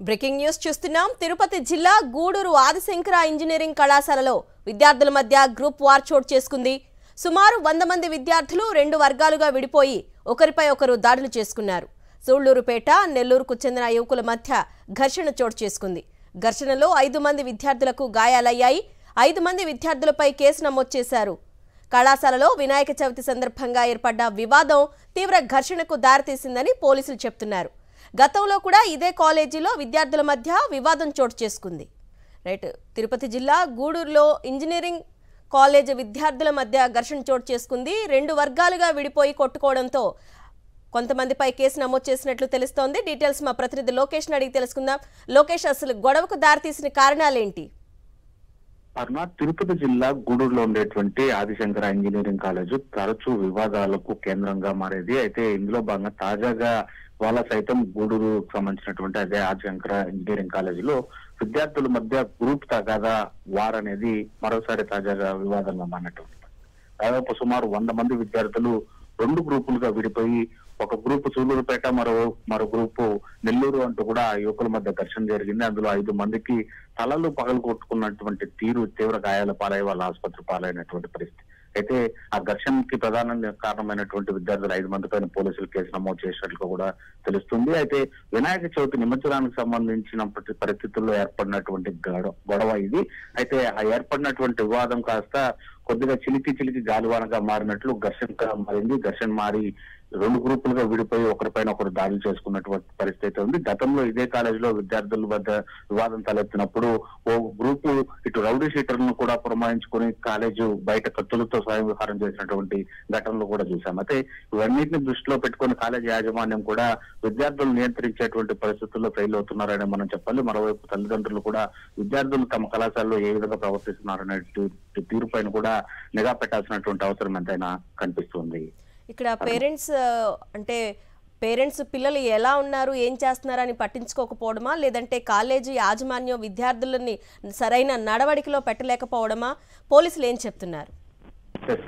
Breaking news చూస్తున్నాం. తిరుపతి జిల్లా Gudur Adi Shankara engineering కళాశాలలో విద్యార్థుల మధ్య గ్రూప్ వార్ చోటు చేసుకుంది. సుమారు 100 మంది విద్యార్థులు రెండు వర్గాలుగా విడిపోయి ఒకరిపై ఒకరు దాడులు చేసుకున్నారు. సూళ్లూరుపేట, నెల్లూరుకు చెందిన యువకుల మధ్య ఘర్షణ చోటు చేసుకుంది. ఘర్షణలో 5 మంది విద్యార్థులకు గాయాలయ్యాయి. 5 మంది విద్యార్థులపై కేసు నమోదు చేశారు. కళాశాలలో వినాయక చవితి సందర్భంగా ఏర్పడ్డ వివాదం తీవ్ర ఘర్షణకు దారితీసిందని పోలీసులు చెప్తున్నారు. గతంలో కూడా ఇదే కాలేజీలో విద్యార్థుల మధ్య వివాదం చోటు చేసుకుంది. రైట్, తిరుపతి జిల్లా గూడూరులో ఇంజనీరింగ్ కాలేజ్ విద్యార్థుల మధ్య ఘర్షణ చోటు చేసుకుంది. రెండు వర్గాలుగా విడిపోయి కొట్టుకోవడంతో కొంతమందిపై కేసు నమోదు చేసినట్లు తెలుస్తోంది. డీటెయిల్స్ మా ప్రతినిధి లోకేష్ అడిగి తెలుసుకుందాం. లోకేష్, అసలు గొడవకు దారితీసిన కారణాలేంటి? తిరుపతి జిల్లా గూడూరులో ఉండేటువంటి ఆదిశంకర ఇంజనీరింగ్ కాలేజ్ తరచూ వివాదాలకు కేంద్రంగా మారేది. అయితే ఇందులో భాగంగా తాజాగా వాళ్ళ సైతం గూడూరు సంబంధించినటువంటి అదే ఆదిశంకర ఇంజనీరింగ్ కాలేజీలో విద్యార్థుల మధ్య గ్రూప్ తగాదా వార్ అనేది మరోసారి తాజాగా వివాదంగా మారినటువంటి. దాదాపు సుమారు 100 మంది విద్యార్థులు 2 గ్రూపులుగా విడిపోయి ఒక గ్రూపు సూళ్లూరుపేట, మరో గ్రూపు నెల్లూరు అంటూ కూడా యువకుల మధ్య ఘర్షణ జరిగింది. అందులో 5 మందికి తలలు పగలు కొట్టుకున్నటువంటి తీరు తీవ్ర గాయాల పాలై వాళ్ళ ఆసుపత్రి పాలైనటువంటి పరిస్థితి. అయితే ఆ ఘర్షణకి ప్రధాన కారణమైనటువంటి విద్యార్థులు 5 మంది పైన పోలీసులు కేసు నమోదు చేసినట్లు కూడా తెలుస్తుంది. అయితే వినాయక చవితి నిమజ్జనానికి సంబంధించిన పరిస్థితుల్లో ఏర్పడినటువంటి గొడవ ఇది. అయితే ఆ ఏర్పడినటువంటి వివాదం కాస్త కొద్దిగా చిలికి గాలివానగా మారినట్లు ఘర్షణగా మారింది. ఘర్షణ మారి 2 గ్రూపులుగా విడిపోయి ఒకరిపైన ఒకరు దాడులు చేసుకున్నటువంటి పరిస్థితి ఉంది. గతంలో ఇదే కాలేజీలో విద్యార్థుల వద్ద వివాదం తలెత్తినప్పుడు ఓ గ్రూపు ఇటు రౌడీ షీటర్లను కూడా పురమాయించుకుని కాలేజీ బయట కత్తులతో స్వయం విహారం చేసినటువంటి ఘటనలు కూడా చూసాం. అయితే ఇవన్నింటిని దృష్టిలో పెట్టుకుని కాలేజీ యాజమాన్యం కూడా విద్యార్థులు నియంత్రించేటువంటి పరిస్థితుల్లో ఫెయిల్ అవుతున్నారని మనం చెప్పాలి. మరోవైపు తల్లిదండ్రులు కూడా విద్యార్థులు తమ కళాశాలలో ఏ విధంగా ప్రవర్తిస్తున్నారనే తీరుపైన కూడా నిఘా పెట్టాల్సినటువంటి అవసరం ఎంతైనా కనిపిస్తుంది. ఇక్కడ పేరెంట్స్ పిల్లలు ఎలా ఉన్నారు, ఏం చేస్తున్నారని పట్టించుకోకపోవడమా, లేదంటే కాలేజీ యాజమాన్యం విద్యార్థులని సరైన నడవడికలో పెట్టలేకపోవడమా? పోలీసులు ఏం చెప్తున్నారు?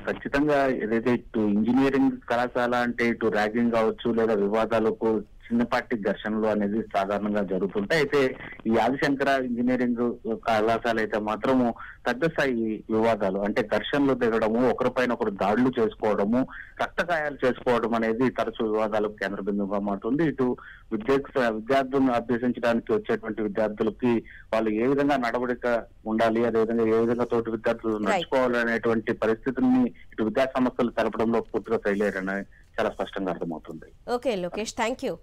ఖచ్చితంగా ఏదైతే ఇటు ఇంజనీరింగ్ కళాశాల అంటే ఇటు ర్యాగింగ్ కావచ్చు లేదా వివాదాలకు చిన్నపాటి ఘర్షణలు అనేది సాధారణంగా జరుగుతుంటాయి. అయితే ఈ ఆదిశంకర ఇంజనీరింగ్ కళాశాల అయితే మాత్రము పెద్ద స్థాయి వివాదాలు అంటే ఘర్షణలు దిగడము, ఒకరిపైన ఒకరు దాడులు చేసుకోవడము, రక్తగాయాలు చేసుకోవడం అనేది తరచూ వివాదాలకు కేంద్ర బిందువుగా మారుతుంది. ఇటు విద్యార్థులను అభ్యసించడానికి వచ్చేటువంటి విద్యార్థులకి వాళ్ళు ఏ విధంగా నడవడిక ఉండాలి, అదేవిధంగా ఏ విధంగా తోటి విద్యార్థులు నడుచుకోవాలి అనేటువంటి పరిస్థితుల్ని ఇటు విద్యా సంస్థలు తెలపడంలో పూర్తిగా ఫెయిల్ అయ్యారని చాలా స్పష్టంగా అర్థమవుతుంది. Okay Lokesh, thank you.